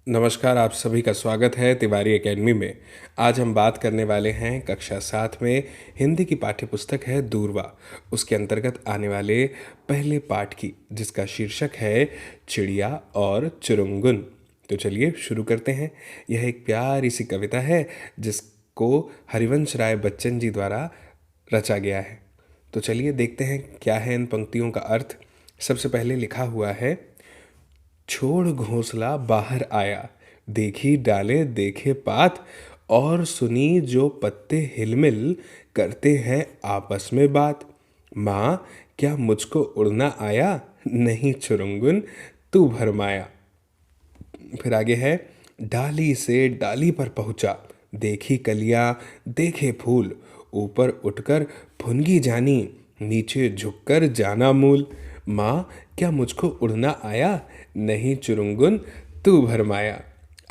नमस्कार, आप सभी का स्वागत है तिवारी एकेडमी में। आज हम बात करने वाले हैं कक्षा 7 में हिंदी की पाठ्यपुस्तक है दूरवा, उसके अंतर्गत आने वाले पहले पाठ की, जिसका शीर्षक है चिड़िया और चुरुंगुन। तो चलिए शुरू करते हैं। यह एक प्यारी सी कविता है जिसको हरिवंश राय बच्चन जी द्वारा रचा गया है। तो चलिए देखते हैं क्या है इन पंक्तियों का अर्थ। सबसे पहले लिखा हुआ है, छोड़ घोंसला बाहर आया, देखी डाले देखे पात, और सुनी जो पत्ते हिलमिल, करते हैं आपस में बात। माँ क्या मुझको उड़ना आया, नहीं चुरुंगुन तू भरमाया। फिर आगे है, डाली से डाली पर पहुंचा, देखी कलियां देखे फूल, ऊपर उठकर फुनगी जानी, नीचे झुककर जाना मूल। माँ क्या मुझको उड़ना आया, नहीं चुरुंगुन तू भरमाया।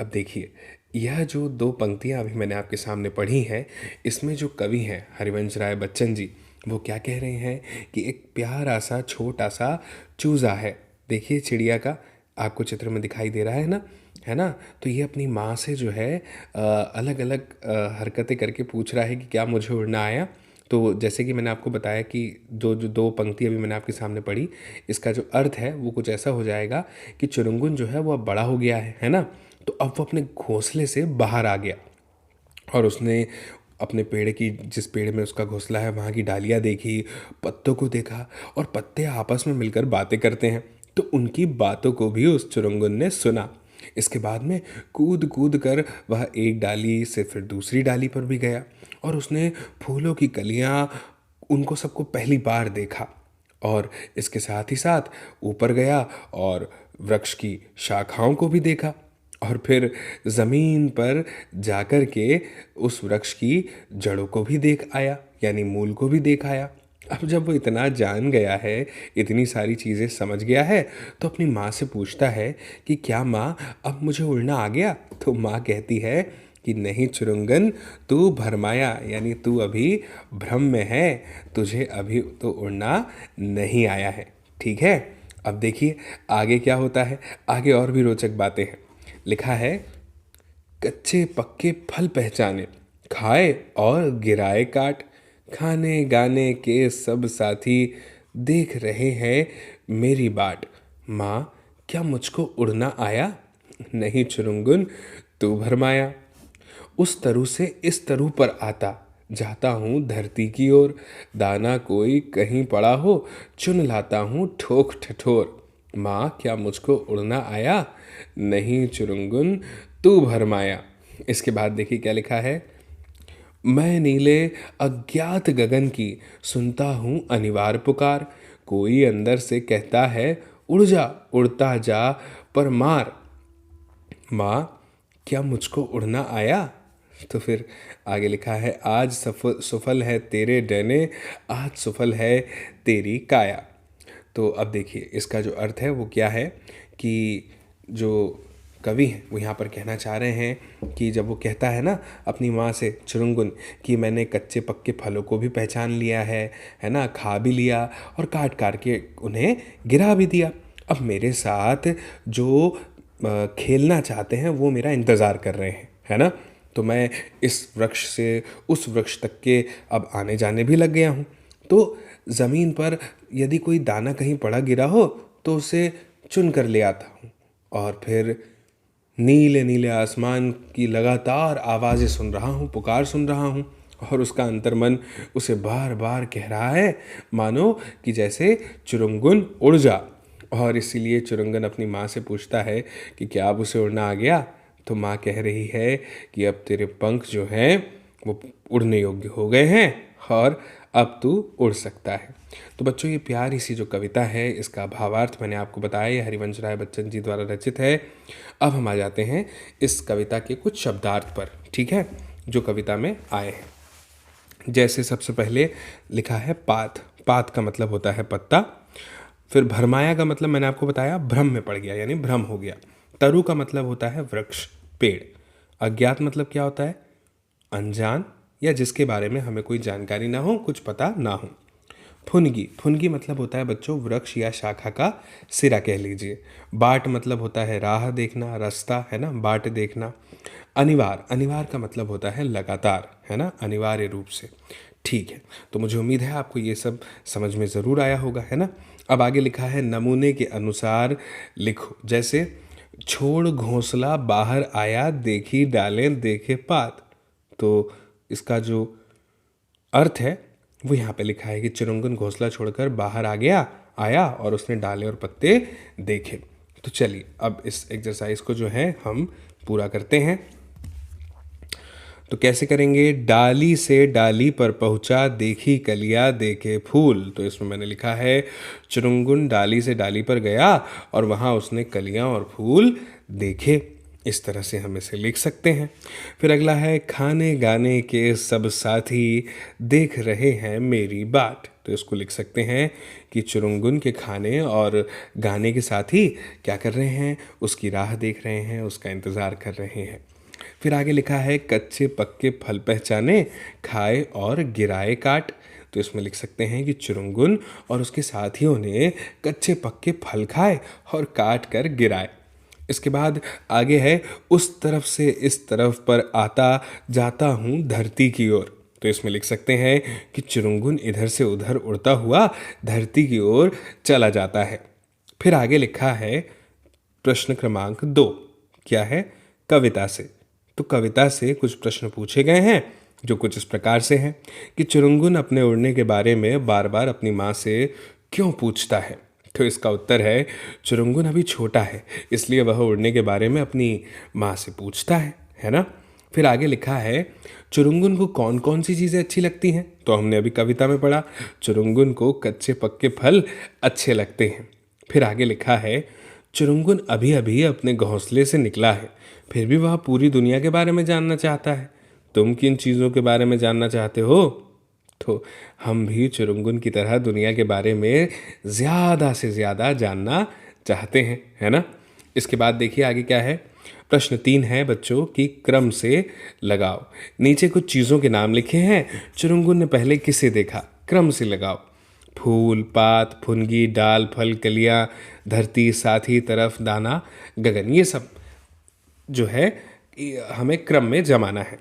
अब देखिए, यह जो दो पंक्तियां अभी मैंने आपके सामने पढ़ी हैं, इसमें जो कवि हैं हरिवंश राय बच्चन जी, वो क्या कह रहे हैं कि एक प्यारा सा छोटा सा चूज़ा है। देखिए चिड़िया का आपको चित्र में दिखाई दे रहा है ना। तो ये अपनी माँ से जो है अलग अलग हरकतें करके पूछ रहा है कि क्या मुझे उड़ना आया। तो जैसे कि मैंने आपको बताया कि जो जो दो पंक्ति अभी मैंने आपके सामने पढ़ी, इसका जो अर्थ है वो कुछ ऐसा हो जाएगा कि चुरुंगुन जो है वो अब बड़ा हो गया है ना। तो अब वो अपने घोंसले से बाहर आ गया और उसने अपने पेड़ की, जिस पेड़ में उसका घोंसला है, वहाँ की डालियाँ देखी, पत्तों को देखा, और पत्ते आपस में मिलकर बातें करते हैं। तो उनकी बातों को भी उस चुरुंगुन ने सुना। इसके बाद में कूद कूद कर वह एक डाली से फिर दूसरी डाली पर भी गया और उसने फूलों की कलियां, उनको सबको पहली बार देखा। और इसके साथ ही साथ ऊपर गया और वृक्ष की शाखाओं को भी देखा, और फिर ज़मीन पर जाकर के उस वृक्ष की जड़ों को भी देख आया, यानी मूल को भी देख आया। अब जब वो इतना जान गया है, इतनी सारी चीज़ें समझ गया है, तो अपनी माँ से पूछता है कि क्या माँ अब मुझे उड़ना आ गया। तो माँ कहती है कि नहीं चुरुंगन तू भरमाया, यानी तू अभी भ्रम में है, तुझे अभी तो उड़ना नहीं आया है। ठीक है, अब देखिए आगे क्या होता है। आगे और भी रोचक बातें हैं। लिखा है, कच्चे पक्के फल पहचाने, खाए और गिराए काट, खाने गाने के सब साथी देख रहे हैं मेरी बाट। माँ क्या मुझको उड़ना आया, नहीं चुरुंगुन तू भरमाया। उस तरु से इस तरु पर आता, जाता हूँ धरती की ओर, दाना कोई कहीं पड़ा हो, चुन लाता हूँ ठोक ठठोर। माँ क्या मुझको उड़ना आया, नहीं चुरुंगुन तू भरमाया। इसके बाद देखिए क्या लिखा है, मैं नीले अज्ञात गगन की सुनता हूँ अनिवार्य पुकार, कोई अंदर से कहता है उड़ जा उड़ता जा पर मार। माँ क्या मुझको उड़ना आया। तो फिर आगे लिखा है, आज सफल सुफल है तेरे डने, आज सुफल है तेरी काया। तो अब देखिए इसका जो अर्थ है वो क्या है कि जो कवि हैं वो यहाँ पर कहना चाह रहे हैं कि जब वो कहता है ना अपनी माँ से चुरुंगुन कि मैंने कच्चे पक्के फलों को भी पहचान लिया है ना, खा भी लिया और काट काट के उन्हें गिरा भी दिया, अब मेरे साथ जो खेलना चाहते हैं वो मेरा इंतज़ार कर रहे हैं, है ना। तो मैं इस वृक्ष से उस वृक्ष तक के अब आने जाने भी लग गया हूँ। तो ज़मीन पर यदि कोई दाना कहीं पड़ा गिरा हो तो उसे चुन कर ले आता हूँ, और फिर नीले नीले आसमान की लगातार आवाज़ें सुन रहा हूँ, पुकार सुन रहा हूँ, और उसका अंतर्मन उसे बार बार कह रहा है मानो कि जैसे चुरुंगुन उड़ जा। और इसीलिए चुरुंगन अपनी माँ से पूछता है कि क्या अब उसे उड़ना आ गया। तो माँ कह रही है कि अब तेरे पंख जो हैं वो उड़ने योग्य हो गए हैं और अब तू उड़ सकता है। तो बच्चों ये प्यारी सी जो कविता है, इसका भावार्थ मैंने आपको बताया, ये हरिवंश राय बच्चन जी द्वारा रचित है। अब हम आ जाते हैं इस कविता के कुछ शब्दार्थ पर, ठीक है, जो कविता में आए हैं। जैसे सबसे पहले लिखा है पात, पात का मतलब होता है पत्ता। फिर भरमाया का मतलब मैंने आपको बताया भ्रम में पड़ गया, यानी भ्रम हो गया। तरु का मतलब होता है वृक्ष, पेड़। अज्ञात मतलब क्या होता है, अनजान या जिसके बारे में हमें कोई जानकारी ना हो, कुछ पता ना हो। फुनगी, फुनगी मतलब होता है बच्चों वृक्ष या शाखा का सिरा कह लीजिए। बाट मतलब होता है राह देखना, रास्ता, है ना, बाट देखना। अनिवार, अनिवार का मतलब होता है लगातार, है ना, अनिवार्य रूप से। ठीक है, तो मुझे उम्मीद है आपको ये सब समझ में ज़रूर आया होगा, है ना। अब आगे लिखा है नमूने के अनुसार लिखो। जैसे छोड़ घोंसला बाहर आया, देखी डालें देखे पात। तो इसका जो अर्थ है वो यहाँ पे लिखा है कि चिरंगन घोंसला छोड़कर बाहर आ गया, आया और उसने डाले और पत्ते देखे। तो चलिए अब इस एक्सरसाइज को जो है हम पूरा करते हैं। तो कैसे करेंगे? डाली से डाली पर पहुंचा, देखी कलियां देखे फूल। तो इसमें मैंने लिखा है चुरुंगुन डाली से डाली पर गया और वहां उसने कलियां और फूल देखे। इस तरह से हम इसे लिख सकते हैं। फिर अगला है खाने गाने के सब साथी देख रहे हैं मेरी बाट। तो इसको लिख सकते हैं कि चुरुंगुन के खाने और गाने के साथी क्या कर रहे हैं? उसकी राह देख रहे हैं, उसका इंतज़ार कर रहे हैं। फिर आगे लिखा है कच्चे पक्के फल पहचाने, खाए और गिराए काट। तो इसमें लिख सकते हैं कि चुरुंगुन और उसके साथियों ने कच्चे पक्के फल खाए और काट कर गिराए। इसके बाद आगे है उस तरफ से इस तरफ पर आता जाता हूँ धरती की ओर। तो इसमें लिख सकते हैं कि चुरुंगुन इधर से उधर उड़ता हुआ धरती की ओर चला जाता है। फिर आगे लिखा है प्रश्न क्रमांक 2, क्या है? कविता से। तो कविता से कुछ प्रश्न पूछे गए हैं जो कुछ इस प्रकार से हैं कि चुरुंगुन अपने उड़ने के बारे में बार बार अपनी माँ से क्यों पूछता है? तो इसका उत्तर है चुरुंगुन अभी छोटा है, इसलिए वह उड़ने के बारे में अपनी माँ से पूछता है ना। फिर आगे लिखा है चुरुंगुन को कौन कौन सी चीज़ें अच्छी लगती हैं? तो हमने अभी कविता में पढ़ा चुरुंगुन को कच्चे पक्के फल अच्छे लगते हैं। फिर आगे लिखा है चुरुंगुन अभी अभी अपने घोंसले से निकला है, फिर भी वह पूरी दुनिया के बारे में जानना चाहता है। तुम किन चीज़ों के बारे में जानना चाहते हो? तो हम भी चुरुंगुन की तरह दुनिया के बारे में ज़्यादा से ज़्यादा जानना चाहते हैं, है ना। इसके बाद देखिए आगे क्या है। प्रश्न 3 है बच्चों कि क्रम से लगाओ। नीचे कुछ चीज़ों के नाम लिखे हैं, चुरुंगुन ने पहले किसे देखा? क्रम से लगाओ। फूल, पात, फुनगी, डाल, फल, कलियां, धरती, साथी, तरफ, दाना, गगन। ये सब जो है हमें क्रम में जमाना है।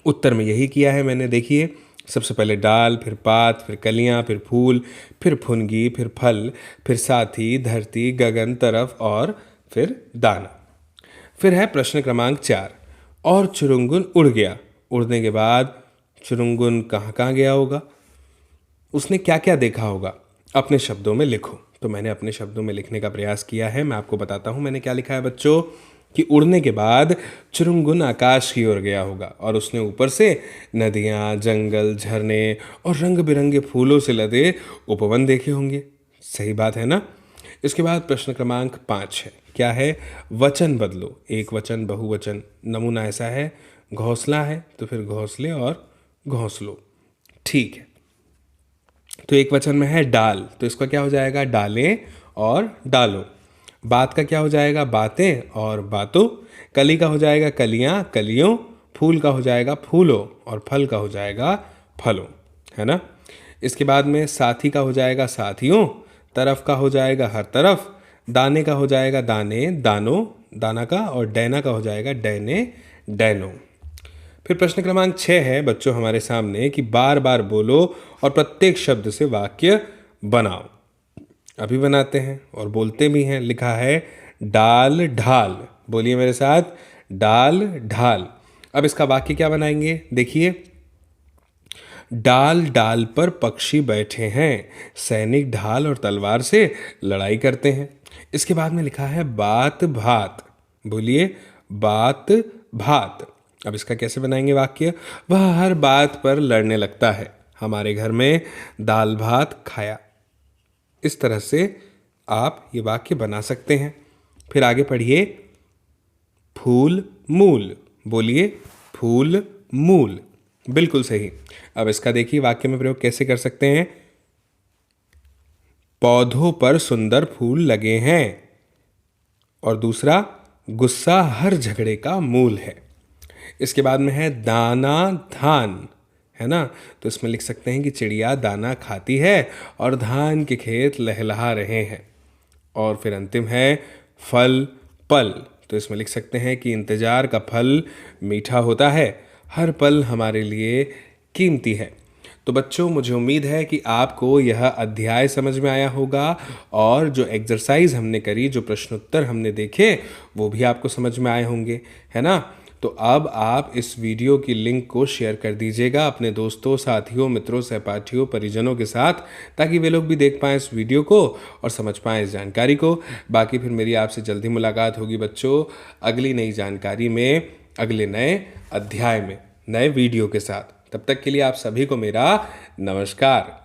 उत्तर में यही किया है मैंने। देखिए सबसे पहले डाल, फिर पात, फिर कलियां, फिर फूल, फिर फुनगी, फिर फल, फिर साथी, धरती, गगन, तरफ और फिर दाना। फिर है प्रश्न क्रमांक 4, और चुरुंगुन उड़ गया। उड़ने के बाद चुरुंगुन कहाँ कहाँ गया होगा? उसने क्या क्या देखा होगा? अपने शब्दों में लिखो। तो मैंने अपने शब्दों में लिखने का प्रयास किया है। मैं आपको बताता हूँ मैंने क्या लिखा है बच्चों कि उड़ने के बाद चुरुंगुन आकाश की ओर गया होगा और उसने ऊपर से नदियाँ, जंगल, झरने और रंग बिरंगे फूलों से लदे उपवन देखे होंगे। सही बात है ना। इसके बाद प्रश्न क्रमांक 5 है, क्या है? वचन बदलो। एक वचन, बहुवचन। नमूना ऐसा है, घोंसला है तो फिर घोंसले और घोंसलों। ठीक है, तो एक वचन में है डाल, तो इसका क्या हो जाएगा? डालें और डालो। बात का क्या हो जाएगा? बातें और बातों। कली का हो जाएगा कलियां, कलियों। फूल का हो जाएगा फूलों और फल का हो जाएगा फलों, है ना। इसके बाद में साथी का हो जाएगा साथियों, तरफ का हो जाएगा हर तरफ, दाने का हो जाएगा दाने, दानों, दाना का, और डैना का हो जाएगा डैने, डैनों। फिर प्रश्न क्रमांक 6 है बच्चों हमारे सामने कि बार बार बोलो और प्रत्येक शब्द से वाक्य बनाओ। अभी बनाते हैं और बोलते भी हैं। लिखा है डाल ढाल। बोलिए मेरे साथ, डाल ढाल। अब इसका वाक्य क्या बनाएंगे? देखिए, डाल डाल पर पक्षी बैठे हैं, सैनिक ढाल और तलवार से लड़ाई करते हैं। इसके बाद में लिखा है बात भात। बोलिए, बात भात। अब इसका कैसे बनाएंगे वाक्य? वह हर बात पर लड़ने लगता है, हमारे घर में दाल भात खाया। इस तरह से आप ये वाक्य बना सकते हैं। फिर आगे पढ़िए, फूल मूल। बोलिए, फूल मूल। बिल्कुल सही। अब इसका देखिए वाक्य में प्रयोग कैसे कर सकते हैं। पौधों पर सुंदर फूल लगे हैं, और दूसरा, गुस्सा हर झगड़े का मूल है। इसके बाद में है दाना धान, है ना। तो इसमें लिख सकते हैं कि चिड़िया दाना खाती है और धान के खेत लहलहा रहे हैं। और फिर अंतिम है फल पल। तो इसमें लिख सकते हैं कि इंतज़ार का फल मीठा होता है, हर पल हमारे लिए कीमती है। तो बच्चों, मुझे उम्मीद है कि आपको यह अध्याय समझ में आया होगा और जो एक्सरसाइज हमने करी, जो प्रश्नोत्तर हमने देखे, वो भी आपको समझ में आए होंगे, है ना। तो अब आप इस वीडियो की लिंक को शेयर कर दीजिएगा अपने दोस्तों, साथियों, मित्रों, सहपाठियों, परिजनों के साथ, ताकि वे लोग भी देख पाएँ इस वीडियो को और समझ पाएँ इस जानकारी को। बाकी फिर मेरी आपसे जल्दी मुलाकात होगी बच्चों, अगली नई जानकारी में, अगले नए अध्याय में, नए वीडियो के साथ। तब तक के लिए आप सभी को मेरा नमस्कार।